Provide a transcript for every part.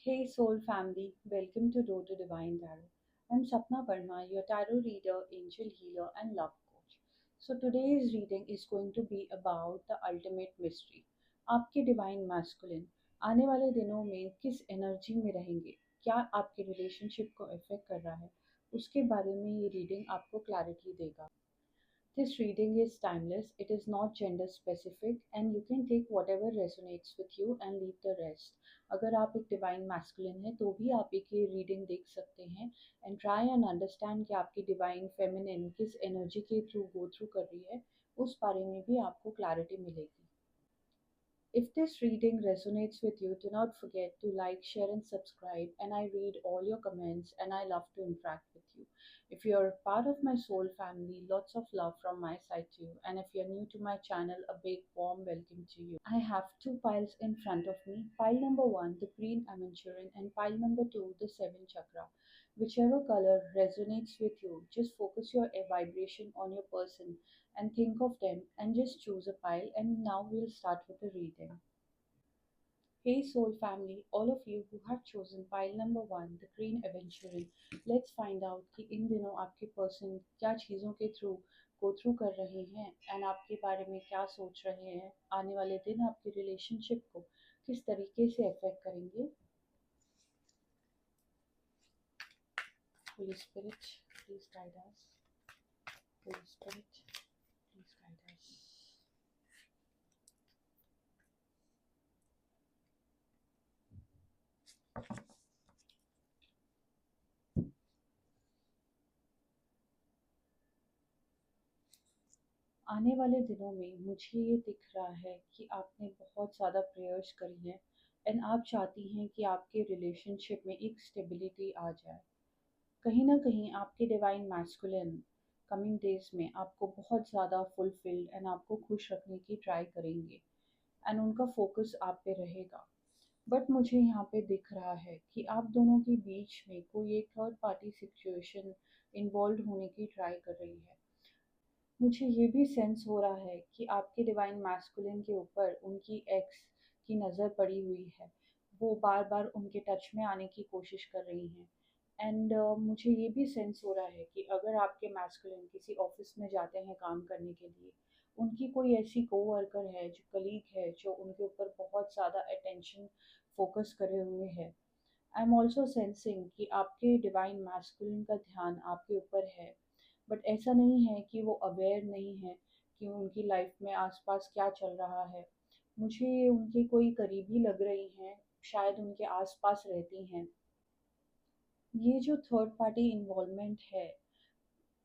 Hey Soul family, welcome to Door to Divine Tarot. I'm Sapna Verma, your tarot reader, angel healer, and love coach. So today's reading is going to be about the ultimate mystery. आपके divine masculine आने वाले दिनों में किस energy में रहेंगे, क्या आपके रिलेशनशिप को इफेक्ट कर रहा है, उसके बारे में ये रीडिंग आपको क्लैरिटी देगा। This reading is timeless, it is not gender specific, and you can take whatever resonates with you and leave the rest. अगर आप एक डिवाइन मैस्कुलिन है तो भी आप एक ये रीडिंग देख सकते हैं एंड ट्राई एंड अंडरस्टैंड कि आपकी डिवाइन फेमिनिन किस एनर्जी के थ्रू गो थ्रू कर रही है, उस बारे में भी आपको क्लैरिटी मिलेगी। If this reading resonates with you, do not forget to like, share, and subscribe. And I read all your comments and I love to interact with you. If you're part of my soul family, lots of love from my side to you. And if you're new to my channel, a big warm welcome to you. I have two piles in front of me. Pile number one, the green aventurine, and pile number two, the seven chakra. Whichever color resonates with you, just focus your vibration on your person and think of them and just choose a pile. And now we'll start with the reading. Hey soul family, all of you who have chosen pile number one, the green aventurine, let's find out कि इन दिनों आपके person क्या चीज़ों के through go through कर रहे हैं and आपके बारे में क्या सोच रहे हैं। आने वाले दिन आपकी रिलेशनशिप को किस तरीके से अफेक्ट करेंगे। Holy Spirit, please guide us. Holy Spirit, please guide us. आने वाले दिनों में मुझे ये दिख रहा है कि आपने बहुत ज़्यादा प्रेयर्स करी हैं एंड आप चाहती हैं कि आपके रिलेशनशिप में एक स्टेबिलिटी आ जाए। कहीं ना कहीं आपके डिवाइन मैस्कुलिन कमिंग डेज में आपको बहुत ज़्यादा फुलफिल्ड एंड आपको खुश रखने की ट्राई करेंगे एंड उनका फोकस आप पे रहेगा। बट मुझे यहाँ पे दिख रहा है कि आप दोनों के बीच में कोई एक थर्ड पार्टी सिचुएशन इन्वॉल्व होने की ट्राई कर रही है। मुझे ये भी सेंस हो रहा है कि आपके डिवाइन मैस्कुलिन के ऊपर उनकी एक्स की नज़र पड़ी हुई है। वो बार बार उनके टच में आने की कोशिश कर रही हैं एंड मुझे ये भी सेंस हो रहा है कि अगर आपके मैस्कुलिन किसी ऑफिस में जाते हैं काम करने के लिए, उनकी कोई ऐसी कोवर्कर है जो कलीग है जो उनके ऊपर बहुत ज़्यादा अटेंशन फोकस करे हुए है। आई एम ऑल्सो सेंसिंग कि आपके डिवाइन मैस्कुलिन का ध्यान आपके ऊपर है, बट ऐसा नहीं है कि वो अवेयर नहीं है कि उनकी लाइफ में आसपास क्या चल रहा है। मुझे ये उनकी कोई करीबी लग रही हैं, शायद उनके आसपास रहती हैं। ये जो थर्ड पार्टी इन्वॉल्वमेंट है,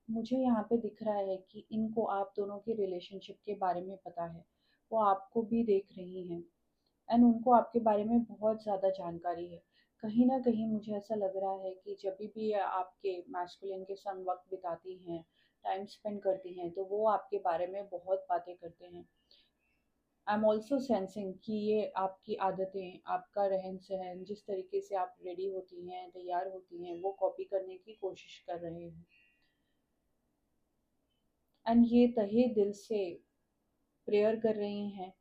मुझे यहाँ पे दिख रहा है कि इनको आप दोनों के रिलेशनशिप के बारे में पता है। वो आपको भी देख रही हैं एंड उनको आपके बारे में बहुत ज़्यादा जानकारी है। कहीं ना कहीं मुझे ऐसा लग रहा है कि जब भी आपके मैस्कुलिन के संग वक्त बिताती हैं, टाइम स्पेंड करती हैं, तो वो आपके बारे में बहुत बातें करते हैं। आई एम ऑल्सो सेंसिंग कि ये आपकी आदतें, आपका रहन सहन, जिस तरीके से आप रेडी होती हैं, तैयार होती हैं, वो कॉपी करने की कोशिश कर रहे हैं एंड ये तहे दिल से प्रेयर कर रही हैं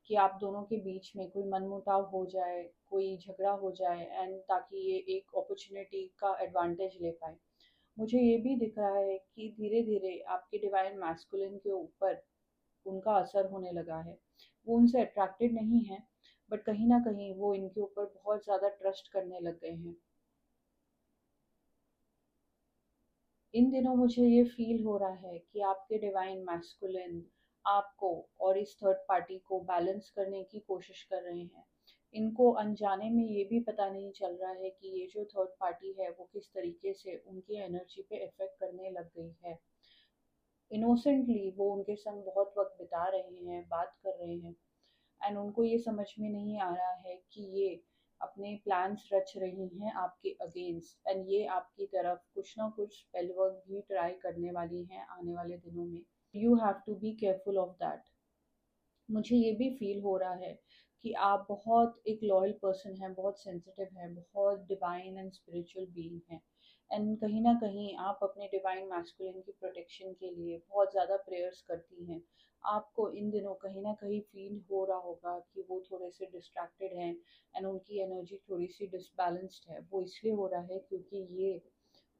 कि आप दोनों के बीच में कोई मनमुटाव हो जाए, कोई झगड़ा हो जाए एंड ताकि ये एक अपॉर्चुनिटी का एडवांटेज ले पाए। मुझे ये भी दिख रहा है कि धीरे धीरे आपके डिवाइन मैस्कुलिन के ऊपर उनका असर होने लगा है। वो उनसे अट्रैक्टेड नहीं है, बट कहीं ना कहीं वो इनके ऊपर बहुत ज़्यादा ट्रस्ट करने लग गए हैं। इन दिनों मुझे ये फील हो रहा है कि आपके डिवाइन मैस्कुलिन आपको और इस थर्ड पार्टी को बैलेंस करने की कोशिश कर रहे हैं। इनको अनजाने में ये भी पता नहीं चल रहा है कि ये जो थर्ड पार्टी है वो किस तरीके से उनकी एनर्जी पे इफेक्ट करने लग गई है। इनोसेंटली वो उनके संग बहुत वक्त बिता रहे हैं, बात कर रहे हैं एंड उनको ये समझ में नहीं आ रहा है कि ये अपने प्लान्स रच रही हैं आपके अगेंस्ट एंड ये आपकी तरफ कुछ ना कुछ स्पेल वर्क भी ट्राई करने वाली हैं आने वाले दिनों में। You have to be careful of that. मुझे ये भी फील हो रहा है कि आप बहुत एक लॉयल पर्सन हैं, बहुत सेंसिटिव हैं, बहुत डिवाइन एंड स्पिरिचुअल बीइंग हैं। एंड कहीं न कहीं आप अपने डिवाइन मैस्कुलिन की प्रोटेक्शन के लिए बहुत ज़्यादा प्रेयर्स करती हैं। आपको इन दिनों कहीं न कहीं फ़ील हो रहा होगा कि वो थोड़े से डिस्ट्रैक्टेड हैं एंड उनकी एनर्जी थोड़ी-सी डिसबैलेंस्ड है। वो इसलिए हो रहा है क्योंकि ये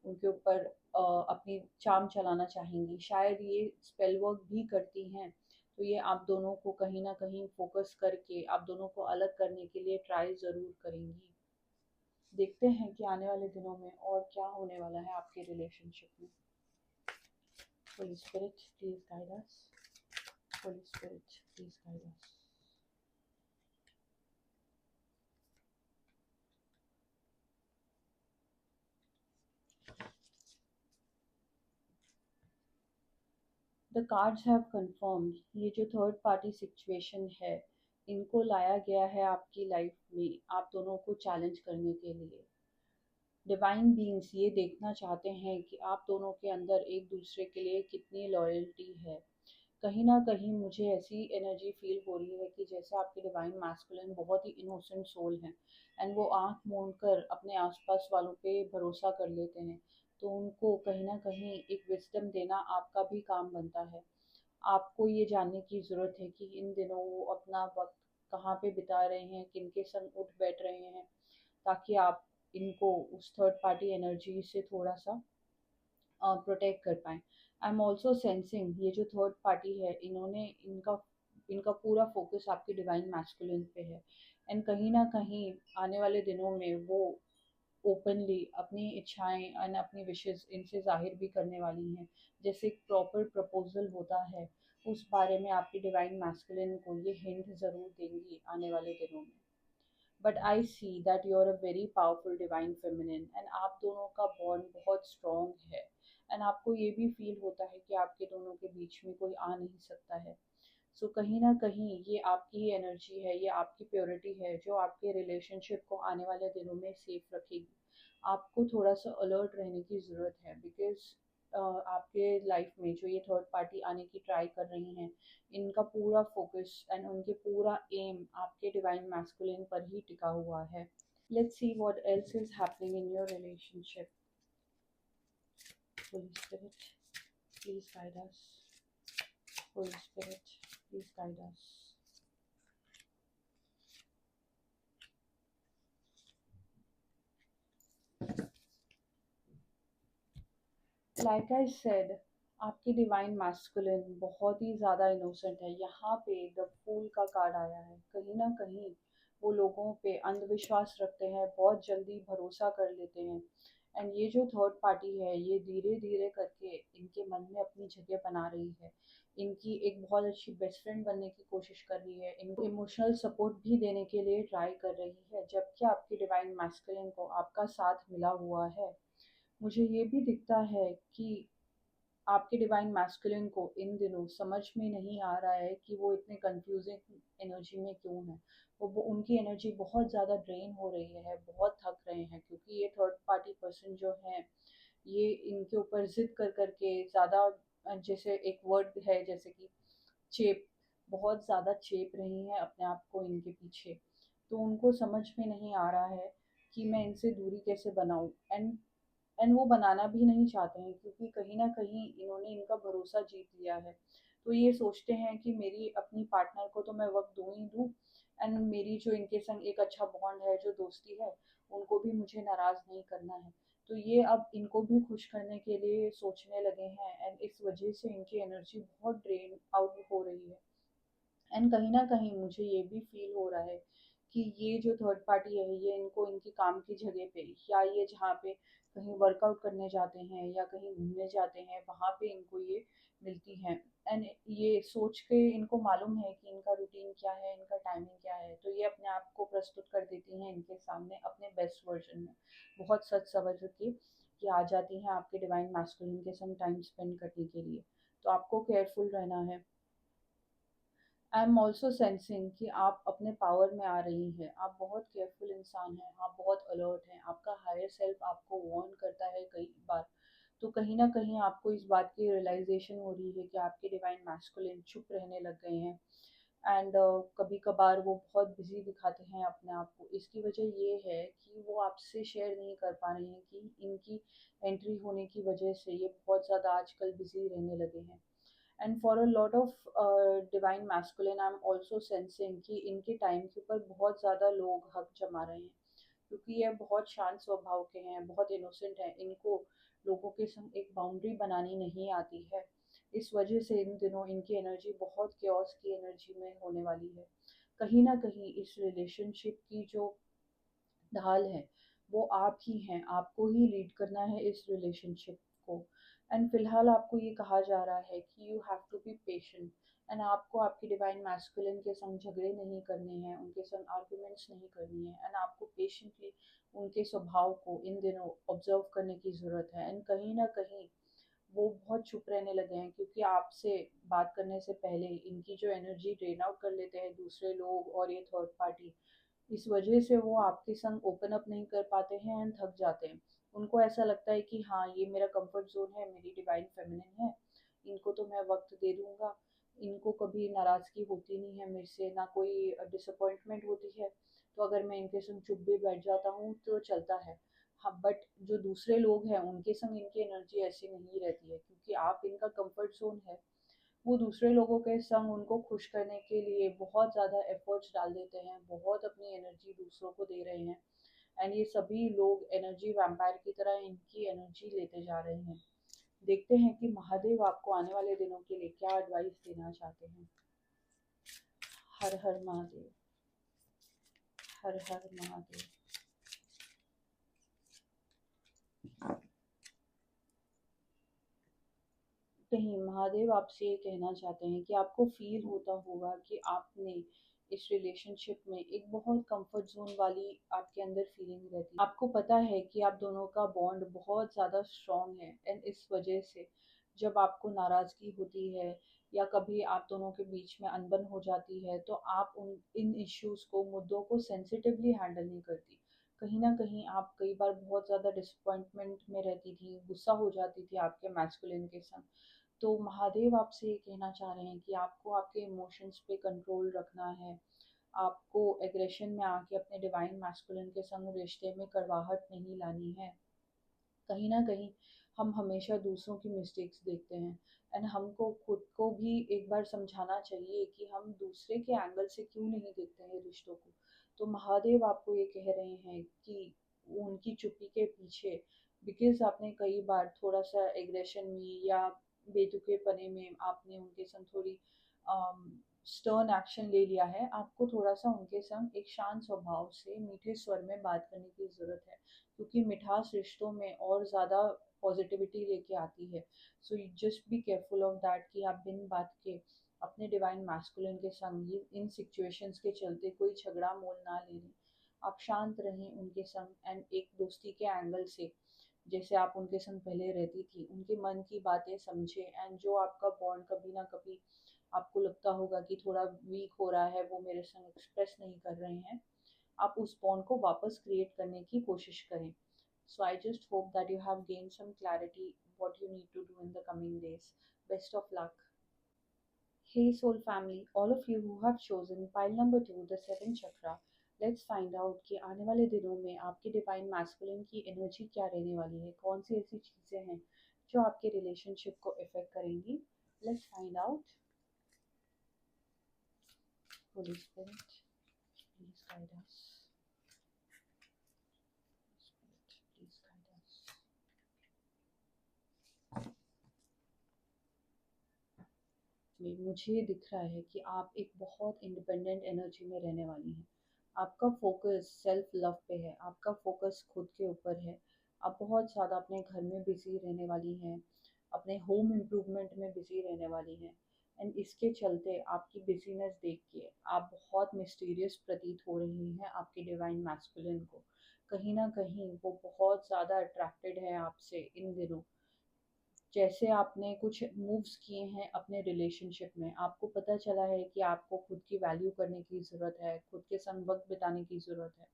उनके ऊपर अपनी चार्म चलाना चाहेंगी। शायद ये स्पेल वर्क भी करती हैं, तो ये आप दोनों को कहीं न कहीं फ़ोकस करके आप दोनों को अलग करने के लिए ट्राई ज़रूर करेंगी। देखते हैं कि आने वाले दिनों में और क्या होने वाला है आपके रिलेशनशिप में। Holi spirit please guide us. Holi spirit please guide us. The cards have confirmed ये जो थर्ड पार्टी सिचुएशन है, इनको लाया गया है आपकी लाइफ में आप दोनों को चैलेंज करने के लिए। डिवाइन बीइंग्स ये देखना चाहते हैं कि आप दोनों के अंदर एक दूसरे के लिए कितनी लॉयल्टी है। कहीं न कहीं मुझे ऐसी एनर्जी फ़ील हो रही है कि जैसे आपके डिवाइन मैस्कुलिन बहुत ही इनोसेंट सोल हैं एंड वो आँख मूंद कर अपने आस-पास वालों पे भरोसा कर लेते हैं। तो उनको कहीं न कहीं एक विज़डम देना आपका भी काम बनता है। आपको ये जानने की ज़रूरत है कि इन दिनों वो अपना वक़्त कहाँ पे बिता रहे हैं, किनके संग उठ बैठ रहे हैं, ताकि आप इनको उस थर्ड पार्टी एनर्जी से थोड़ा-सा प्रोटेक्ट कर पाएँ। आई एम ऑल्सो सेंसिंग ये जो थर्ड पार्टी है, इन्होंने इनका इनका पूरा फ़ोकस आपके डिवाइन मैस्कुलिन पे है एंड कहीं न कहीं आने वाले दिनों में वो ओपनली अपनी इच्छाएँ एंड अपनी विशेज़ इनसे ज़ाहिर भी करने वाली हैं। जैसे एक प्रॉपर प्रपोज़ल होता है, उस बारे में आपके डिवाइन मैस्कुलिन को ये हिंट ज़रूर देंगी आने वाले दिनों में। But I see that you are a very powerful divine feminine and आप दोनों का बॉन्ड बहुत स्ट्रॉन्ग है एंड आपको ये भी फील होता है कि आपके दोनों के बीच में कोई आ नहीं सकता है। सो कहीं न कहीं ये आपकी ही एनर्जी है, ये आपकी प्योरिटी है जो आपके रिलेशनशिप को आने वाले दिनों में सेफ रखेगी। आपको थोड़ा-सा अलर्ट रहने की ज़रूरत है बिकॉज़ आपके लाइफ में जो ये थर्ड पार्टी आने की ट्राई कर रही हैं, इनका पूरा फ़ोकस एंड उनके पूरा एम आपके डिवाइन मैस्कुलिन पर ही टिका हुआ है। Let's see what else is happening in your relationship. Holi spirit, please guide us. Holi spirit, please guide us. Like I said आपकी डिवाइन मैस्कुलिन बहुत ही ज़्यादा इनोसेंट है। यहाँ पे द फूल का कार्ड आया है। कहीं ना कहीं वो लोगों पे अंधविश्वास रखते हैं, बहुत जल्दी भरोसा कर लेते हैं एंड ये जो थर्ड पार्टी है ये धीरे धीरे करके इनके मन में अपनी जगह बना रही है। इनकी एक बहुत अच्छी बेस्ट फ्रेंड बनने की कोशिश कर रही है, इनको इमोशनल सपोर्ट भी देने के लिए ट्राई कर रही है, जबकि आपकी डिवाइन मैस्कुलिन को आपका साथ मिला हुआ है। मुझे ये भी दिखता है कि आपके डिवाइन मैस्कुलिन को इन दिनों समझ में नहीं आ रहा है कि वो इतने कंफ्यूजिंग एनर्जी में क्यों है। वो उनकी एनर्जी बहुत ज़्यादा ड्रेन हो रही है, बहुत थक रहे हैं क्योंकि ये थर्ड पार्टी पर्सन जो है ये इनके ऊपर जिद कर करके ज़्यादा जैसे एक वर्ड है जैसे कि चेप, बहुत ज़्यादा चेप रही हैं अपने आप को इनके पीछे। तो उनको समझ में नहीं आ रहा है कि मैं इनसे दूरी कैसे बनाऊँ एंड वो बनाना भी नहीं चाहते हैं क्योंकि कहीं न कहीं इन्होंने इनका भरोसा जीत लिया है। तो ये सोचते हैं कि मेरी अपनी पार्टनर को तो मैं वक़्त दूँ ही दूँ एंड मेरी जो इनके संग एक अच्छा बॉन्ड है, जो दोस्ती है, उनको भी मुझे नाराज़ नहीं करना है। तो ये अब इनको भी खुश करने के लिए सोचने लगे हैं एंड इस वज़ह से इनकी एनर्जी बहुत ड्रेन आउट हो रही है। एंड कहीं न कहीं मुझे ये भी फ़ील हो रहा है कि ये जो थर्ड पार्टी है ये इनको इनकी काम की जगह पे या ये जहाँ पे कहीं वर्कआउट करने जाते हैं या कहीं घूमने जाते हैं वहाँ पे इनको ये मिलती हैं एंड ये सोच के इनको मालूम है कि इनका रूटीन क्या है, इनका टाइमिंग क्या है, तो ये अपने आप को प्रस्तुत कर देती हैं इनके सामने अपने बेस्ट वर्जन में। बहुत सच समझ के ये आ जाती हैं आपके डिवाइन मैस्कुलिन के संग टाइम स्पेंड करने के लिए। तो आपको केयरफुल रहना है। आई एम ऑल्सो सेंसिंग कि आप अपने पावर में आ रही हैं। आप बहुत केयरफुल इंसान हैं, आप बहुत अलर्ट हैं, आपका हायर सेल्फ आपको वार्न करता है कई बार। तो कहीं न कहीं आपको इस बात की रियलाइज़ेशन हो रही है कि आपके डिवाइन मैस्कुलिन चुप रहने लग गए हैं एंड कभी कभार वो बहुत बिजी दिखाते हैं अपने आप को। इसकी वजह ये है कि वो आपसे शेयर नहीं कर पा रहे हैं कि इनकी एंट्री होने की वजह से ये बहुत ज़्यादा आजकल बिजी रहने लगे हैं। And for a lot of divine masculine I am also sensing कि इनके टाइम के ऊपर बहुत ज़्यादा लोग हक जमा रहे हैं, क्योंकि ये बहुत शांत स्वभाव के हैं, बहुत इनोसेंट हैं। इनको लोगों के संग एक बाउंड्री बनानी नहीं आती है। इस वजह से इन दिनों इनकी एनर्जी बहुत क्योस की एनर्जी में होने वाली है। कहीं ना कहीं इस रिलेशनशिप की जो ढाल है वो आप ही हैं, आपको ही लीड करना है इस रिलेशनशिप को। एंड फिलहाल आपको ये कहा जा रहा है कि you have to be patient, and आपको आपकी डिवाइन मैस्कुलिन के संग झगड़े नहीं करने हैं, उनके संग आर्ग्यूमेंट्स नहीं करनी है, एंड आपको पेशेंटली उनके स्वभाव को इन दिनों ऑब्जर्व करने की ज़रूरत है। एंड कहीं ना कहीं वो बहुत चुप रहने लगे हैं, क्योंकि आपसे बात करने से पहले इनकी जो एनर्जी ड्रेन आउट कर लेते हैं दूसरे लोग और ये थर्ड पार्टी। इस वजह से वो आपके संग ओपन अप नहीं कर पाते हैं एंड थक जाते हैं। उनको ऐसा लगता है कि हाँ, ये मेरा कंफर्ट जोन है, मेरी डिवाइन फेमिनिन है, इनको तो मैं वक्त दे दूंगा, इनको कभी नाराज़गी होती नहीं है मेरे से, ना कोई डिसअपॉइंटमेंट होती है, तो अगर मैं इनके संग चुप भी बैठ जाता हूँ तो चलता है। हाँ, बट जो दूसरे लोग हैं उनके संग इनकी एनर्जी ऐसी नहीं रहती है, क्योंकि आप इनका कंफर्ट जोन है। वो दूसरे लोगों के संग उनको खुश करने के लिए बहुत ज़्यादा एफर्ट्स डाल देते हैं, बहुत अपनी एनर्जी दूसरों को दे रहे हैं। एंड ये सभी लोग एनर्जी वैम्पायर की तरह इनकी एनर्जी लेते जा रहे हैं। देखते हैं कि महादेव आपको आने वाले दिनों के लिए क्या एडवाइस देना चाहते हैं। हर हर महादेव, हर हर महादेव। कहीं महादेव आपसे ये कहना चाहते हैं कि आपको फील होता होगा कि आपने इस रिलेशनशिप में एक बहुत कंफर्ट जोन वाली आपके अंदर फीलिंग रहती है। आपको पता है कि आप दोनों का बॉन्ड बहुत ज़्यादा स्ट्रॉन्ग है, एंड इस वजह से जब आपको नाराज़गी होती है या कभी आप दोनों के बीच में अनबन हो जाती है, तो आप उन इन इश्यूज़ को, मुद्दों को सेंसिटिवली हैंडल नहीं करती। कहीं ना कहीं आप कई बार बहुत ज़्यादा डिसअपॉइंटमेंट में रहती थी, गुस्सा हो जाती थी आपके मैस्कुलिन के संग। तो महादेव आपसे ये कहना चाह रहे हैं कि आपको आपके इमोशंस पे कंट्रोल रखना है। आपको एग्रेशन में आके अपने डिवाइन मैस्कुलिन के संग रिश्ते में कड़वाहट नहीं लानी है। कहीं ना कहीं हम हमेशा दूसरों की मिस्टेक्स देखते हैं, एंड हमको खुद को भी एक बार समझाना चाहिए कि हम दूसरे के एंगल से क्यों नहीं देखते हैं रिश्तों को। तो महादेव आपको ये कह रहे हैं कि उनकी चुप्पी के पीछे, बिकॉज आपने कई बार थोड़ा सा एग्रेशन में या बेतुकेपने में आपने उनके संग थोड़ी स्टर्न एक्शन ले लिया है, आपको थोड़ा सा उनके संग एक शांत स्वभाव से मीठे स्वर में बात करने की ज़रूरत है, क्योंकि मिठास रिश्तों में और ज़्यादा पॉजिटिविटी लेके आती है। So you just be careful of that कि आप बिन बात के अपने डिवाइन मैस्कुलिन के संग ये इन सिचुएशंस के चलते कोई झगड़ा मोल ना ले लें। आप शांत रहें उनके संग, एंड एक दोस्ती के एंगल से जैसे आप उनके संग पहले रहती थी, उनके मन की बातें समझे, एंड जो आपका बॉन्ड कभी ना कभी आपको लगता होगा कि थोड़ा वीक हो रहा है, वो मेरे संग एक्सप्रेस नहीं कर रहे हैं, आप उस बॉन्ड को वापस क्रिएट करने की कोशिश करें। So I just hope that you have gained some clarity what you need to do in the coming days. Best of luck. Hey soul family, all of you who have chosen pile number 2, the seventh chakra, let's find out कि आने वाले दिनों में आपके divine masculine की energy क्या रहने वाली है, कौन सी ऐसी चीज़ें हैं जो आपके रिलेशनशिप को इफेक्ट करेंगी। Let's find out. Holi spirit, please guide us. Spirit, please guide us. में मुझे दिख रहा है कि आप एक बहुत इंडिपेंडेंट एनर्जी में रहने वाली हैं। आपका फोकस सेल्फ लव पे है, आपका फोकस खुद के ऊपर है। आप बहुत ज़्यादा अपने घर में बिजी रहने वाली हैं, अपने होम इम्प्रूवमेंट में बिजी रहने वाली हैं। एंड इसके चलते आपकी बिजीनेस देख के आप बहुत मिस्टीरियस प्रतीत हो रही हैं आपके डिवाइन मैस्कुलिन को। कहीं ना कहीं वो बहुत ज़्यादा अट्रैक्टेड है आपसे इन दिनों। जैसे आपने कुछ मूव्स किए हैं अपने रिलेशनशिप में, आपको पता चला है कि आपको खुद की वैल्यू करने की ज़रूरत है, खुद के संग वक्त बिताने की ज़रूरत है।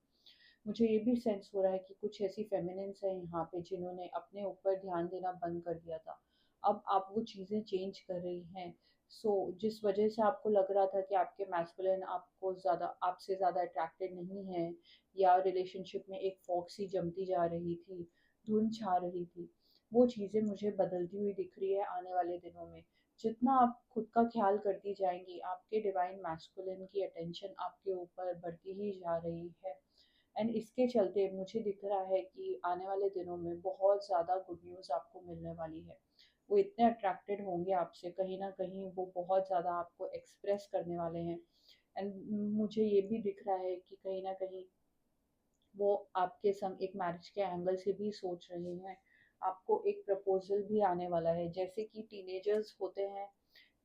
मुझे ये भी सेंस हो रहा है कि कुछ ऐसी फेमिनिन्स हैं यहाँ पे जिन्होंने अपने ऊपर ध्यान देना बंद कर दिया था। अब आप वो चीज़ें चेंज कर रही हैं। जिस वजह से आपको लग रहा था कि आपके मैस्कुलिन आपको ज़्यादा आपसे ज़्यादा अट्रैक्टेड नहीं है, या रिलेशनशिप में एक फॉग सी जमती जा रही थी, धुंध छा रही थी, वो चीज़ें मुझे बदलती हुई दिख रही है आने वाले दिनों में। जितना आप खुद का ख्याल करती जाएंगी, आपके डिवाइन मैस्कुलिन की अटेंशन आपके ऊपर बढ़ती ही जा रही है। एंड इसके चलते मुझे दिख रहा है कि आने वाले दिनों में बहुत ज़्यादा गुड न्यूज़ आपको मिलने वाली है। वो इतने अट्रैक्टेड होंगे आपसे, कहीं ना कहीं वो बहुत ज़्यादा आपको एक्सप्रेस करने वाले हैं। एंड मुझे ये भी दिख रहा है कि कहीं ना कहीं वो आपके संग एक मैरिज के एंगल से भी सोच रहे हैं। आपको एक प्रपोजल भी आने वाला है। जैसे कि टीनेजर्स होते हैं,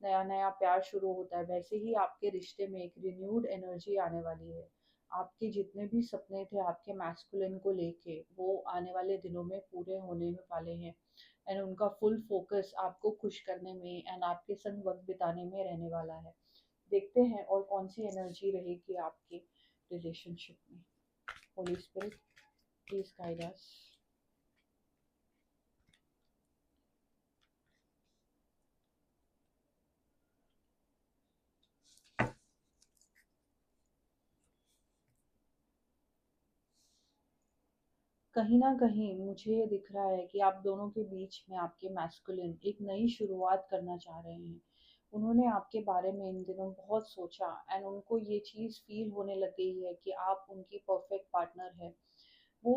नया नया प्यार शुरू होता है, वैसे ही आपके रिश्ते में एक रिन्यूड एनर्जी आने वाली है। आपके जितने भी सपने थे आपके मैस्कुलिन को लेके, वो आने वाले दिनों में पूरे होने वाले हैं। एंड उनका फुल फोकस आपको खुश करने में एंड आपके संग वक्त बिताने में रहने वाला है। देखते हैं और कौन सी एनर्जी रहेगी आपके रिलेशनशिप में। Holi spirit, please guide us. कहीं न कहीं मुझे ये दिख रहा है कि आप दोनों के बीच में आपके मैस्कुलिन एक नई शुरुआत करना चाह रहे हैं। उन्होंने आपके बारे में इन दिनों बहुत सोचा एंड उनको ये चीज़ फ़ील होने लग गई है कि आप उनकी परफेक्ट पार्टनर हैं। वो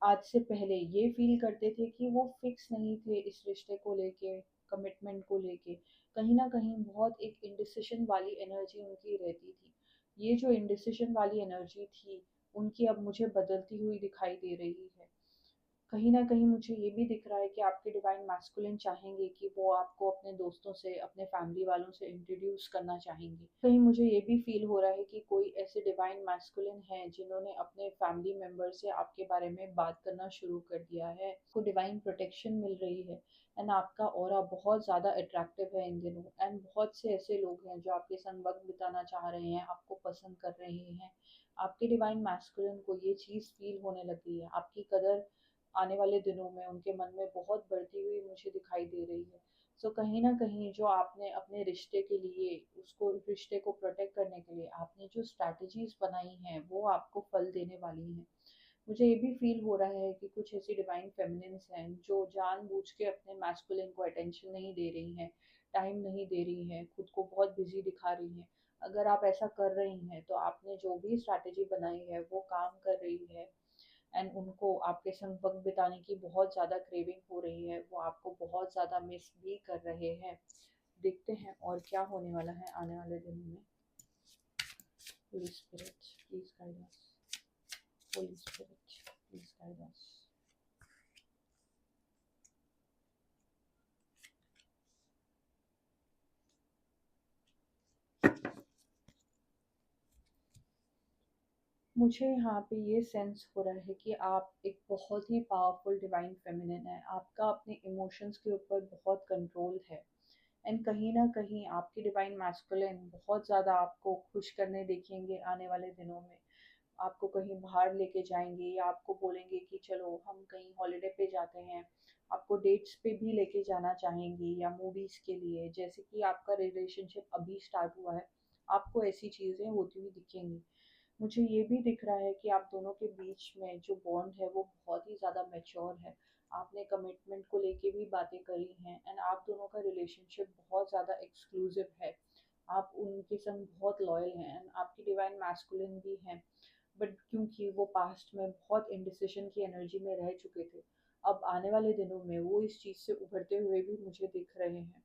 आज से पहले ये फ़ील करते थे कि वो फिक्स नहीं थे इस रिश्ते को लेके, कमिटमेंट को लेके। कहीं न कहीं बहुत एक इंडिसिशन वाली एनर्जी उनकी रहती थी। ये जो इंडिसिशन वाली एनर्जी थी, उनकी अब मुझे बदलती हुई दिखाई दे रही है। कहीं न कहीं मुझे ये भी दिख रहा है कि आपके डिवाइन मैस्कुलिन चाहेंगे कि वो आपको अपने दोस्तों से, अपने फैमिली वालों से इंट्रोड्यूस करना चाहेंगे। कहीं मुझे ये भी फ़ील हो रहा है कि कोई ऐसे डिवाइन मैस्कुलिन हैं जिन्होंने अपने फैमिली मेंबर से आपके बारे में बात करना शुरू कर दिया है। आपको डिवाइन प्रोटेक्शन मिल रही है एंड आपका ऑरा बहुत ज़्यादा अट्रैक्टिव है इन दिनों। एंड बहुत से ऐसे लोग हैं जो आपके संग वक़्त बिताना चाह रहे हैं, आपको पसंद कर रहे हैं। आपके डिवाइन मैस्कुलिन को ये चीज़ फ़ील होने लगी है। आपकी कदर आने वाले दिनों में उनके मन में बहुत बढ़ती हुई मुझे दिखाई दे रही है। कहीं न कहीं जो आपने अपने रिश्ते के लिए, उसको रिश्ते को प्रोटेक्ट करने के लिए आपने जो स्ट्रैटेजीज़ बनाई हैं, वो आपको फल देने वाली हैं। मुझे ये भी फ़ील हो रहा है कि कुछ ऐसी डिवाइन फेमिनिन्स हैं जो जानबूझ के अपने मैस्कुलिन को अटेंशन नहीं दे रही हैं, टाइम नहीं दे रही हैं, खुद को बहुत बिज़ी दिखा रही हैं। अगर आप ऐसा कर रही हैं, तो आपने जो भी स्ट्रैटेजी बनाई है, वो काम कर रही है। एंड उनको आपके संग वक़्त बिताने की बहुत ज़्यादा क्रेविंग हो रही है, वो आपको बहुत ज़्यादा मिस भी कर रहे हैं। देखते हैं और क्या होने वाला है आने वाले दिनों में। Holi spirit, please guide us. Holi spirit, please guide us. मुझे यहाँ पे ये सेंस हो रहा है कि आप एक बहुत ही पावरफुल डिवाइन फेमिनिन है। आपका अपने इमोशंस के ऊपर बहुत कंट्रोल है। एंड कहीं न कहीं आपकी डिवाइन मैस्कुलिन बहुत ज़्यादा आपको खुश करने देखेंगे आने वाले दिनों में। आपको कहीं बाहर लेके जाएँगे या आपको बोलेंगे कि चलो हम कहीं हॉलिडे पे जाते हैं। आपको डेट्स पे भी लेके जाना चाहेंगी या मूवीज़ के लिए। जैसे कि आपका रिलेशनशिप अभी स्टार्ट हुआ है, आपको ऐसी चीज़ें होती हुई दिखेंगी। मुझे ये भी दिख रहा है कि आप दोनों के बीच में जो बॉन्ड है वो बहुत ही ज़्यादा मैच्योर है। आपने कमिटमेंट को लेके भी बातें करी हैं एंड आप दोनों का रिलेशनशिप बहुत ज़्यादा एक्सक्लूसिव है। आप उनके संग बहुत लॉयल हैं एंड आपकी डिवाइन मैस्कुलिन भी हैं। बट क्योंकि वो पास्ट में बहुत इंडिसिशन की एनर्जी में रह चुके थे, अब आने वाले दिनों में वो इस चीज़ से उभरते हुए भी मुझे दिख रहे हैं।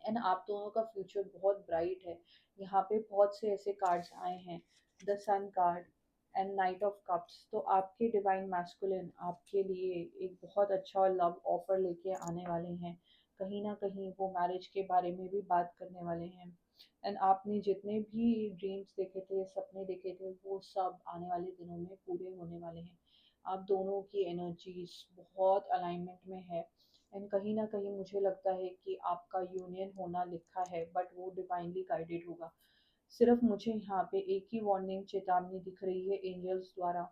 एंड आप दोनों का फ्यूचर बहुत ब्राइट है। यहाँ पे बहुत से ऐसे कार्ड्स आए हैं, the sun card and knight of cups. तो आपके डिवाइन मैस्कुलिन आपके लिए एक बहुत अच्छा लव ऑफर लेके आने वाले हैं। कहीं ना कहीं वो मैरिज के बारे में भी बात करने वाले हैं। एंड आपने जितने भी ड्रीम्स देखे थे, सपने देखे थे, वो सब आने वाले दिनों में पूरे होने वाले हैं। आप दोनों की एनर्जीज बहुत अलाइनमेंट में है। एंड कहीं न कहीं मुझे लगता है कि आपका यूनियन होना लिखा है, बट वो डिवाइनली गाइडेड होगा। सिर्फ मुझे यहाँ पे एक ही वार्निंग, चेतावनी दिख रही है एंजल्स द्वारा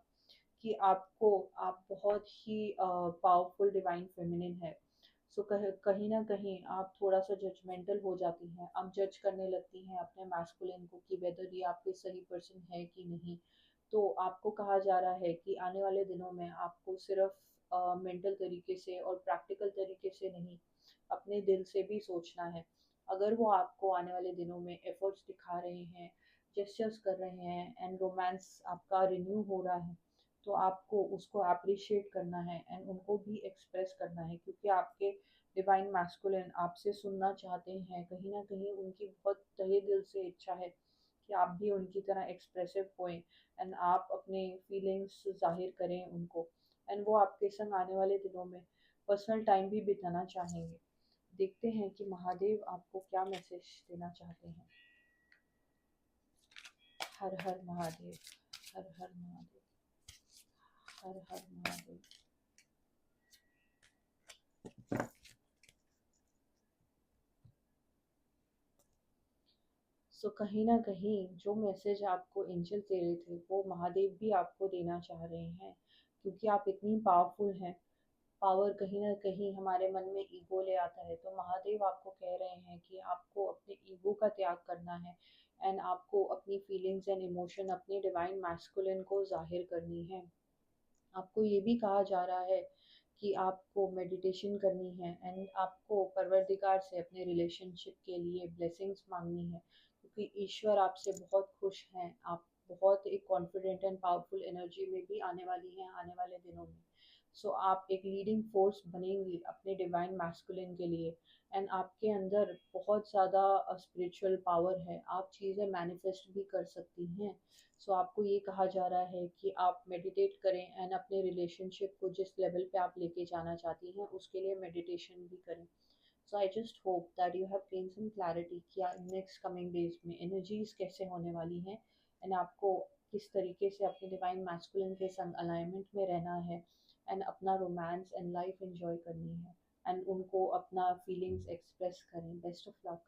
कि आप बहुत ही पावरफुल डिवाइन फेमिनिन है। सो कहीं ना कहीं आप थोड़ा सा जजमेंटल हो जाती हैं, आप जज करने लगती हैं अपने मैस्कुलिन को कि वेदर ये आपके सही पर्सन है कि नहीं। तो आपको कहा जा रहा है कि आने वाले दिनों में आपको सिर्फ मेंटल तरीके से और प्रैक्टिकल तरीके से नहीं, अपने दिल से भी सोचना है। अगर वो आपको आने वाले दिनों में एफर्ट्स दिखा रहे हैं, जेस्चर्स कर रहे हैं एंड रोमांस आपका रिन्यू हो रहा है, तो आपको उसको अप्रिशिएट करना है एंड उनको भी एक्सप्रेस करना है, क्योंकि आपके डिवाइन मैस्कुलिन आपसे सुनना चाहते हैं। कहीं ना कहीं उनकी बहुत तहे दिल से इच्छा है कि आप भी उनकी तरह एक्सप्रेसिव होएं एंड आप अपने फीलिंग्स जाहिर करें उनको। एंड वो आपके संग आने वाले दिनों में पर्सनल टाइम भी बिताना चाहेंगे। देखते हैं कि महादेव आपको क्या मैसेज देना चाहते हैं। हर हर महादेव, हर हर महादेव, हर हर महादेव। सो कहीं ना कहीं जो मैसेज आपको एंजल दे रहे थे वो महादेव भी आपको देना चाह रहे हैं, क्योंकि आप इतनी पावरफुल हैं। पावर कहीं ना कहीं हमारे मन में ईगो ले आता है, तो महादेव आपको कह रहे हैं कि आपको अपने ईगो का त्याग करना है एंड आपको अपनी फीलिंग्स एंड इमोशन अपने डिवाइन मैस्कुलिन को जाहिर करनी है। आपको ये भी कहा जा रहा है कि आपको मेडिटेशन करनी है एंड आपको परवरदिगार से अपने रिलेशनशिप के लिए ब्लेसिंग्स मांगनी है, क्योंकि ईश्वर आपसे बहुत खुश हैं। आप बहुत एक कॉन्फिडेंट एंड पावरफुल एनर्जी में भी आने वाली हैं आने वाले दिनों में। सो आप एक लीडिंग फोर्स बनेंगी अपने डिवाइन मैस्कुलिन के लिए एंड आपके अंदर बहुत ज़्यादा स्पिरिचुअल पावर है, आप चीज़ें मैनिफेस्ट भी कर सकती हैं। सो आपको ये कहा जा रहा है कि आप मेडिटेट करें एंड अपने रिलेशनशिप को जिस लेवल पे आप लेके जाना चाहती हैं उसके लिए मेडिटेशन भी करें। So I just hope that you have gain some clarity कि नेक्स्ट कमिंग डेज में एनर्जीज कैसे होने वाली हैं एंड आपको किस तरीके से अपने डिवाइन मैस्कुलिन के संग अलाइनमेंट में रहना है एंड अपना रोमांस एंड लाइफ एंजॉय करनी है एंड उनको अपना फीलिंग्स एक्सप्रेस करें। Best of luck.